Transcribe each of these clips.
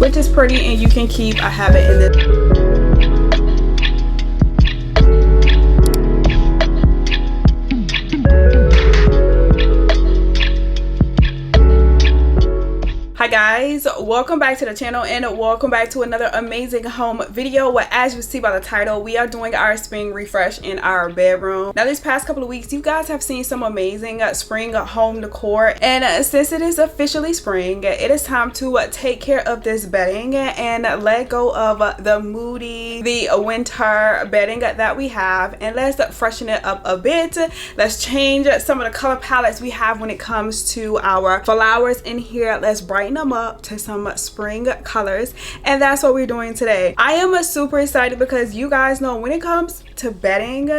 which is pretty, and you can keep a habit in this. Hi guys, welcome back to the channel and welcome back to another amazing home video. Well, as you see by the title, we are doing our spring refresh in our bedroom. Now these past couple of weeks you guys have seen some amazing spring home decor, and since it is officially spring, it is time to take care of this bedding and let go of the moody, the winter bedding that we have, and let's freshen it up a bit. Let's change some of the color palettes we have when it comes to our flowers in here. Let's brighten them up to some spring colors, and that's what we're doing today. I am super excited because you guys know when it comes to bedding,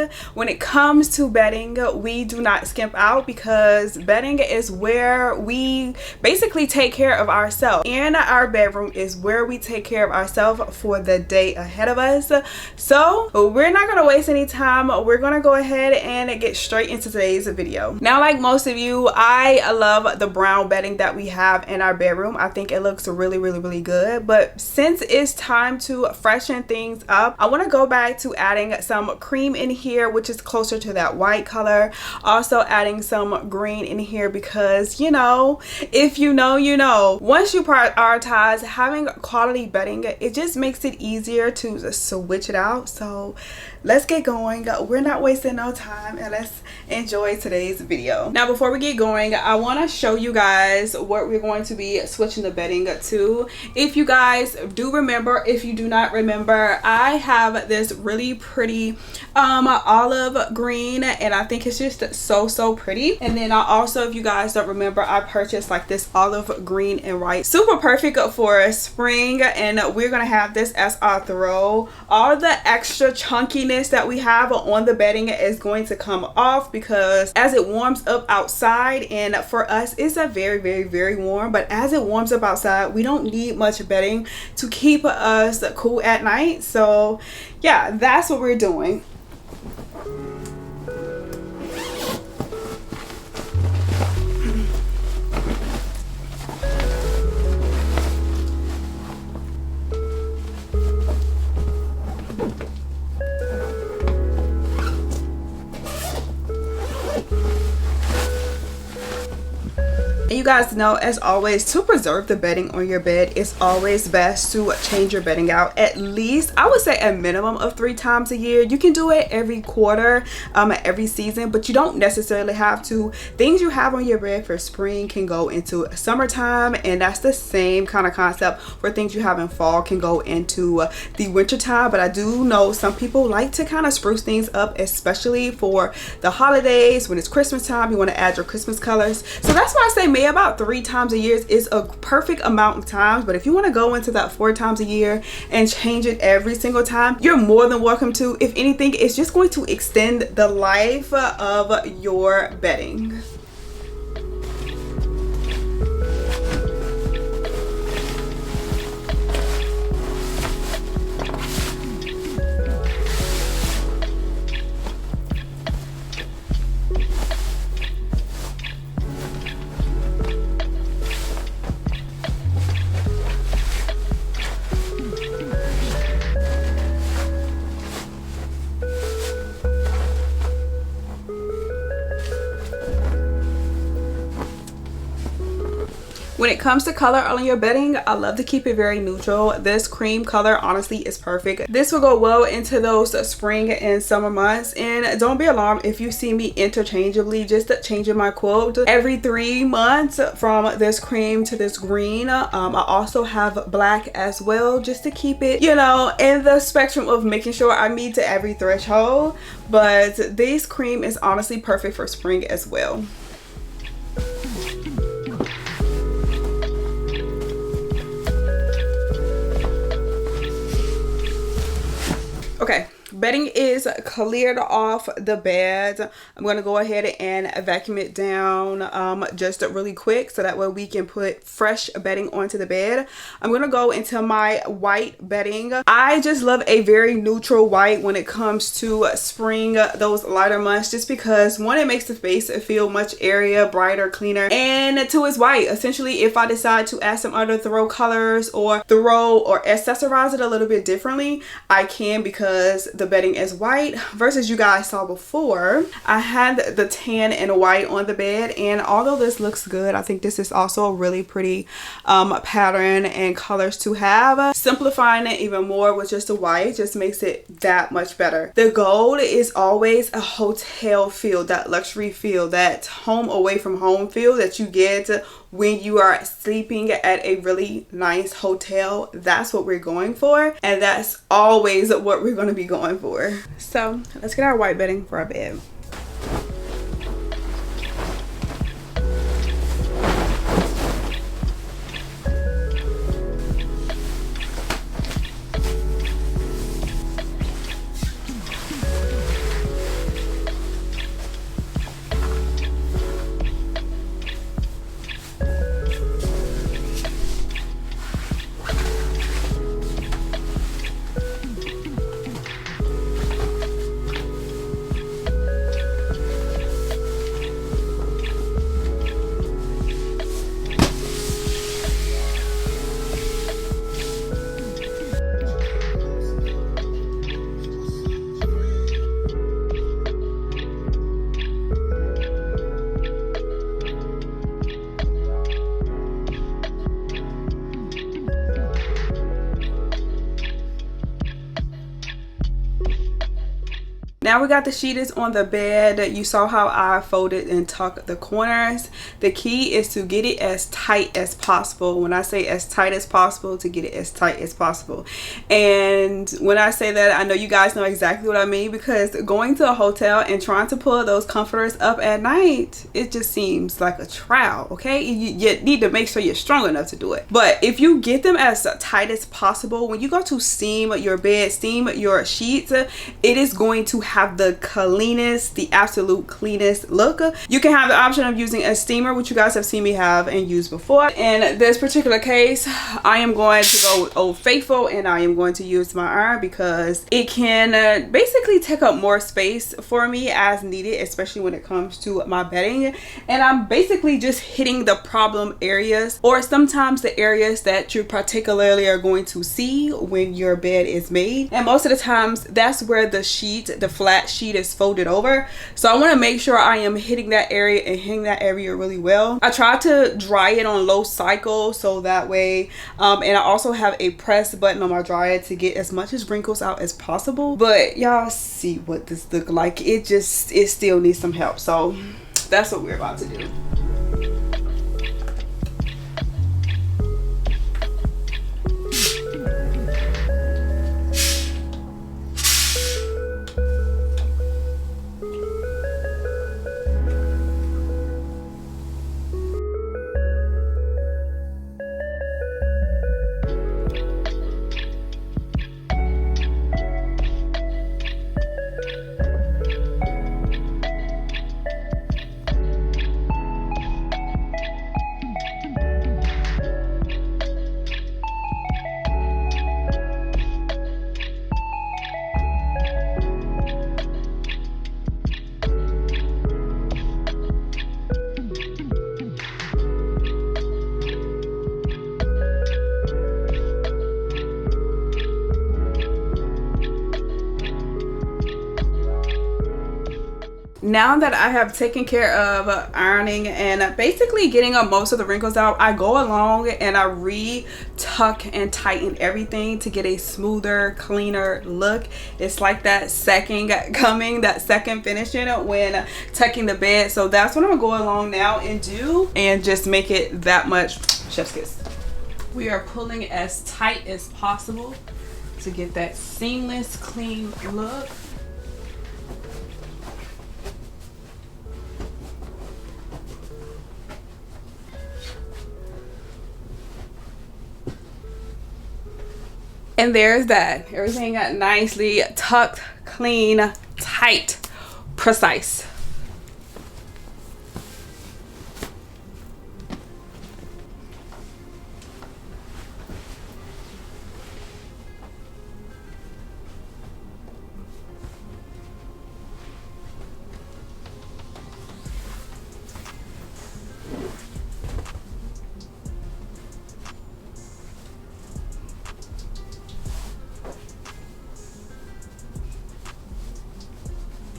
we do not skimp out, because bedding is where we basically take care of ourselves, and our bedroom is where we take care of ourselves for the day ahead of us. So we're not gonna waste any time. We're gonna go ahead and get straight into today's video. Now, like most of you, I love the brown bedding that we have in our bedroom. I think it looks really good, but since it's time to freshen things up, I want to go back to adding some cream in here, which is closer to that white color. Also adding some green in here because, you know, if you know, you know. Once you prioritize having quality bedding, it just makes it easier to switch it out. So let's get going. We're not wasting no time, and let's enjoy today's video. Now before we get going, I want to show you guys what we're going to be switching the bedding to. If you guys do remember, if you do not remember, I have this really pretty olive green, and I think it's just so pretty. And then I also, if you guys don't remember, I purchased like this olive green and white, super perfect for spring, and we're gonna have this as our throw. All the extra chunkiness that we have on the bedding is going to come off because as it warms up outside, and for us it's a very warm, but as it warms up outside we don't need much bedding to keep us cool at night. So yeah, that's what we're doing. And you guys know, as always, to preserve the bedding on your bed, it's always best to change your bedding out at least, I would say, a minimum of 3 times a year. You can do it every quarter, every season, but you don't necessarily have to. Things you have on your bed for spring can go into summertime, and that's the same kind of concept for things you have in fall can go into the winter time. But I do know some people like to kind of spruce things up, especially for the holidays. When it's Christmas time, you want to add your Christmas colors. So that's why I say about 3 times a year is a perfect amount of times. But if you want to go into that 4 times a year and change it every single time, you're more than welcome to. If anything, it's just going to extend the life of your bedding. When it comes to color on your bedding, I love to keep it very neutral. This cream color honestly is perfect. This will go well into those spring and summer months. And don't be alarmed if you see me interchangeably just changing my quilt every 3 months from this cream to this green. I also have black as well, just to keep it, you know, in the spectrum of making sure I meet to every threshold. But this cream is honestly perfect for spring as well. Okay, bedding is cleared off the bed, I'm going to go ahead and vacuum it down just really quick so that way we can put fresh bedding onto the bed. I'm going to go into my white bedding. I just love a very neutral white when it comes to spring, those lighter months, just because one, it makes the space feel much airier, brighter, cleaner, and two, is white. Essentially, if I decide to add some other throw colors or accessorize it a little bit differently, I can, because the bedding is white. Versus you guys saw before, I had the tan and white on the bed, and although this looks good, I think this is also a really pretty pattern and colors to have. Simplifying it even more with just the white just makes it that much better. The gold is always a hotel feel, that luxury feel, that home away from home feel that you get when you are sleeping at a really nice hotel. That's what we're going for, and that's always what we're going to be going for. So let's get our white bedding for our bed. Now we got the sheets on the bed. You saw how I folded and tucked the corners. The key is to get it as tight as possible. When I say as tight as possible, to get it as tight as possible. And when I say that, I know you guys know exactly what I mean, because going to a hotel and trying to pull those comforters up at night, it just seems like a trial, okay? You need to make sure you're strong enough to do it. But if you get them as tight as possible, when you go to steam your bed, steam your sheets, it is going to have the cleanest, the absolute cleanest look. You can have the option of using a steamer, which you guys have seen me have and use before. In this particular case, I am going to go with Old Faithful, and I am going to use my iron because it can basically take up more space for me as needed, especially when it comes to my bedding. And I'm basically just hitting the problem areas, or sometimes the areas that you particularly are going to see when your bed is made. And most of the times that's where the sheet, the flat sheet, is folded over. So I want to make sure I am hitting that area and hitting that area really well. I try to dry it on low cycle so that way and I also have a press button on my dryer to get as much as wrinkles out as possible. But y'all see what this look like. It still needs some help. So that's what we're about to do. Now that I have taken care of ironing and basically getting up most of the wrinkles out, I go along and I re-tuck and tighten everything to get a smoother, cleaner look. It's like that second coming, that second finishing when tucking the bed. So that's what I'm gonna go along now and do, and just make it that much chef's kiss. We are pulling as tight as possible to get that seamless, clean look. And there's that. Everything got nicely tucked, clean, tight, precise.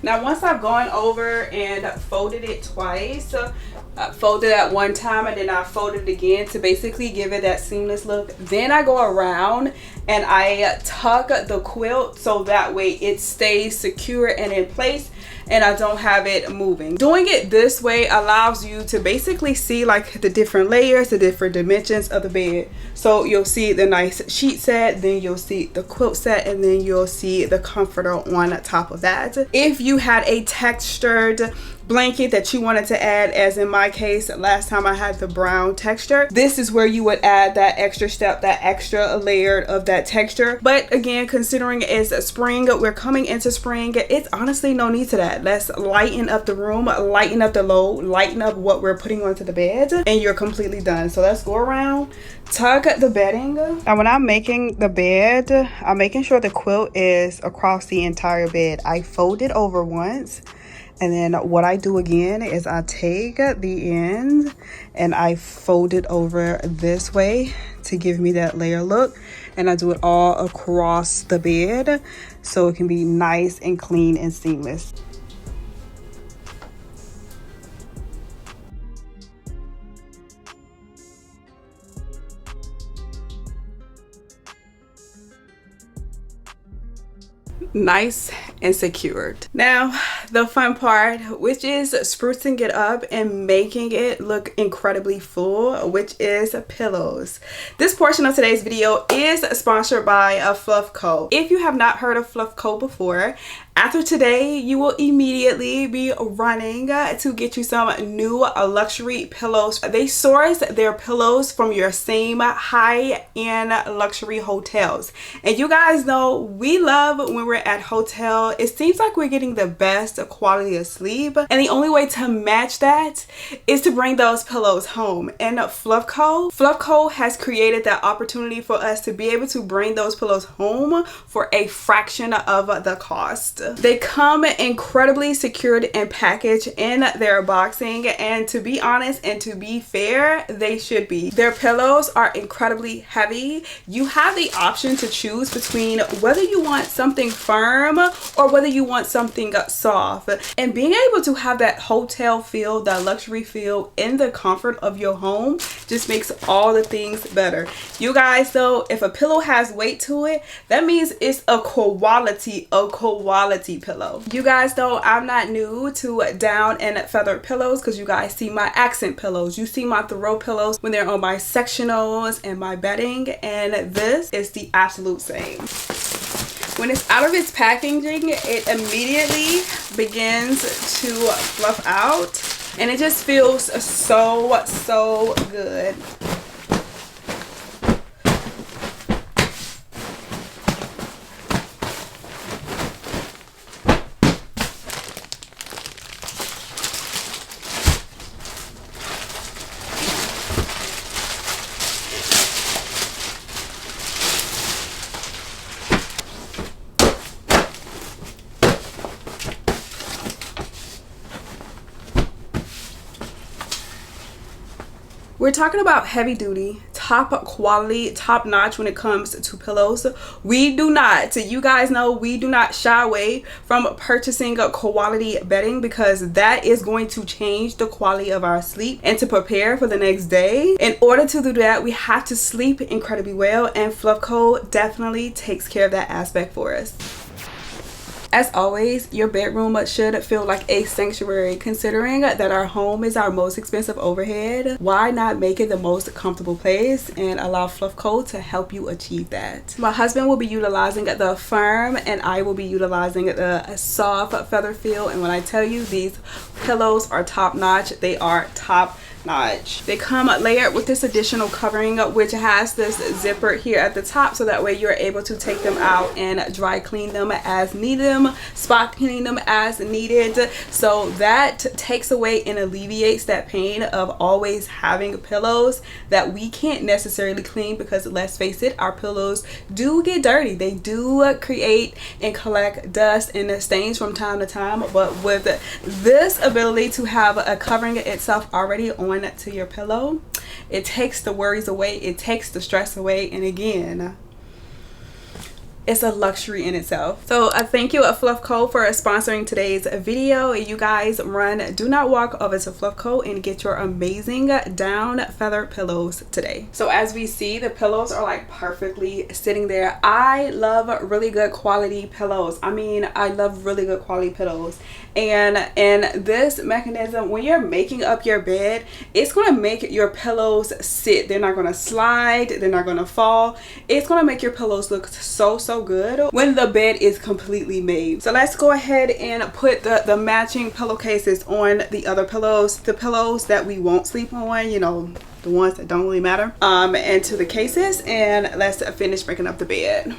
Now once I've gone over and folded it twice, folded at one time and then I folded it again to basically give it that seamless look, then I go around and I tuck the quilt so that way it stays secure and in place and I don't have it moving. Doing it this way allows you to basically see like the different layers, the different dimensions of the bed. So you'll see the nice sheet set, then you'll see the quilt set, and then you'll see the comforter on top of that. If you had a textured blanket that you wanted to add, as in my case last time I had the brown texture, this is where you would add that extra step, that extra layer of that texture. But again, considering it's spring, we're coming into spring, it's honestly no need to that. Let's lighten up the room, lighten up the load, lighten up what we're putting onto the bed, and you're completely done. So let's go around, tuck the bedding. Now when I'm making the bed, I'm making sure the quilt is across the entire bed. I fold it over once, and then what I do again is I take the end and I fold it over this way to give me that layer look. And I do it all across the bed so it can be nice and clean and seamless. Nice and secured. Now the fun part, which is sprucing it up and making it look incredibly full, which is pillows. This portion of today's video is sponsored by FluffCo. If you have not heard of FluffCo before, after today you will immediately be running to get you some new luxury pillows. They source their pillows from your same high-end luxury hotels, and you guys know we love when we're at hotel, it seems like we're getting the best quality of sleep, and the only way to match that is to bring those pillows home. And FluffCo has created that opportunity for us to be able to bring those pillows home for a fraction of the cost. They come incredibly secured and packaged in their boxing, and to be honest and to be fair, they should be. Their pillows are incredibly heavy. You have the option to choose between whether you want something firm or whether you want something soft, and being able to have that hotel feel, that luxury feel in the comfort of your home just makes all the things better. You guys though, if a pillow has weight to it, that means it's a quality pillow. You guys though, I'm not new to down and feathered pillows because you guys see my accent pillows, you see my throw pillows when they're on my sectionals and my bedding, and this is the absolute same. When it's out of its packaging, it immediately begins to fluff out, and it just feels so good. We're talking about heavy duty, top quality, top notch when it comes to pillows. We do not, you guys know, we do not shy away from purchasing quality bedding because that is going to change the quality of our sleep and to prepare for the next day. In order to do that, we have to sleep incredibly well, and FluffCo definitely takes care of that aspect for us. As always, your bedroom should feel like a sanctuary. Considering that our home is our most expensive overhead, why not make it the most comfortable place and allow FluffCo to help you achieve that? My husband will be utilizing the firm and I will be utilizing the soft feather feel, and when I tell you these pillows are top notch, they are top notch. They come layered with this additional covering, which has this zipper here at the top, so that way you're able to take them out and dry clean them as needed, spot clean them as needed. So that takes away and alleviates that pain of always having pillows that we can't necessarily clean, because let's face it, our pillows do get dirty. They do create and collect dust and stains from time to time, but with this ability to have a covering itself already on to your pillow, it takes the worries away, it takes the stress away, and again, it's a luxury in itself. So thank you FluffCo for sponsoring today's video. You guys do not walk over to FluffCo and get your amazing down feather pillows today. So as we see, the pillows are like perfectly sitting there. I love really good quality pillows. I mean, I love really good quality pillows. And in this mechanism, when you're making up your bed, it's going to make your pillows sit. They're not going to slide, they're not going to fall. It's going to make your pillows look so good when the bed is completely made. So let's go ahead and put the matching pillowcases on the other pillows, the pillows that we won't sleep on, you know, the ones that don't really matter, into the cases, and let's finish breaking up the bed.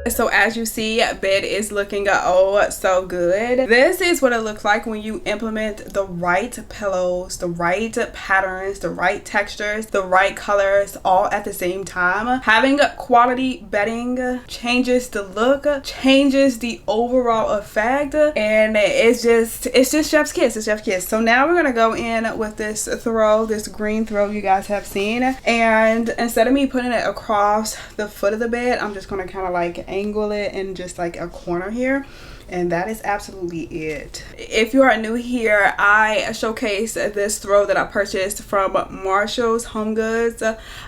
So as you see, bed is looking oh so good. This is what it looks like when you implement the right pillows, the right patterns, the right textures, the right colors all at the same time. Having quality bedding changes the look, changes the overall effect, and it's just chef's kiss. It's chef's kiss. So now we're gonna go in with this throw, this green throw you guys have seen, and instead of me putting it across the foot of the bed, I'm just gonna kind of like angle it in just like a corner here, and that is absolutely it. If you are new here, I showcase this throw that I purchased from Marshall's Home Goods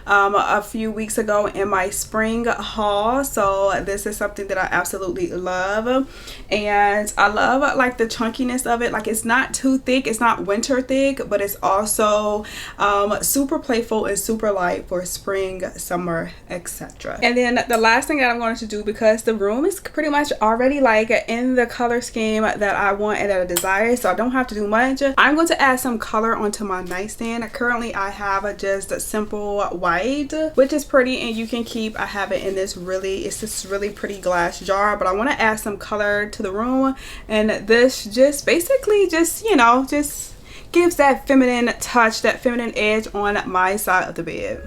a few weeks ago in my spring haul. So this is something that I absolutely love, and I love like the chunkiness of it. Like, it's not too thick, it's not winter thick, but it's also super playful and super light for spring, summer, etc. And then the last thing that I'm going to do, because the room is pretty much already like in the color scheme that I want and that I desire, so I don't have to do much, I'm going to add some color onto my nightstand. Currently I have just a simple white, which is pretty, and you can keep, I have it in this it's this really pretty glass jar, but I want to add some color to the room, and this just basically just, you know, just gives that feminine touch, that feminine edge on my side of the bed.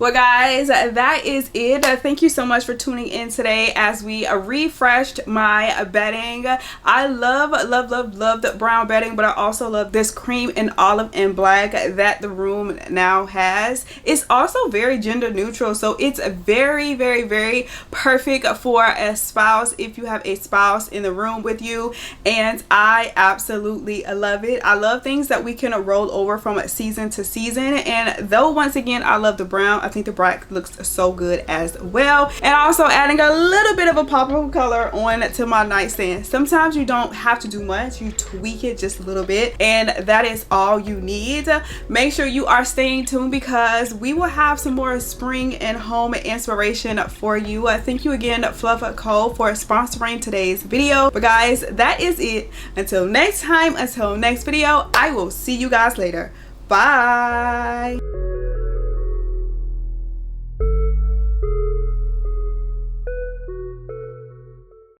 Well guys, that is it. Thank you so much for tuning in today as we refreshed my bedding. I love the brown bedding, but I also love this cream and olive and black that the room now has. It's also very gender neutral, so it's very perfect for a spouse if you have a spouse in the room with you, and I absolutely love it. I love things that we can roll over from season to season, and though once again I love the brown, I think the black looks so good as well. And also adding a little bit of a pop of color on to my nightstand. Sometimes you don't have to do much, you tweak it just a little bit, and that is all you need. Make sure you are staying tuned because we will have some more spring and home inspiration for you. Thank you again, FluffCo, for sponsoring today's video. But guys, that is it. Until next time, until next video, I will see you guys later. Bye.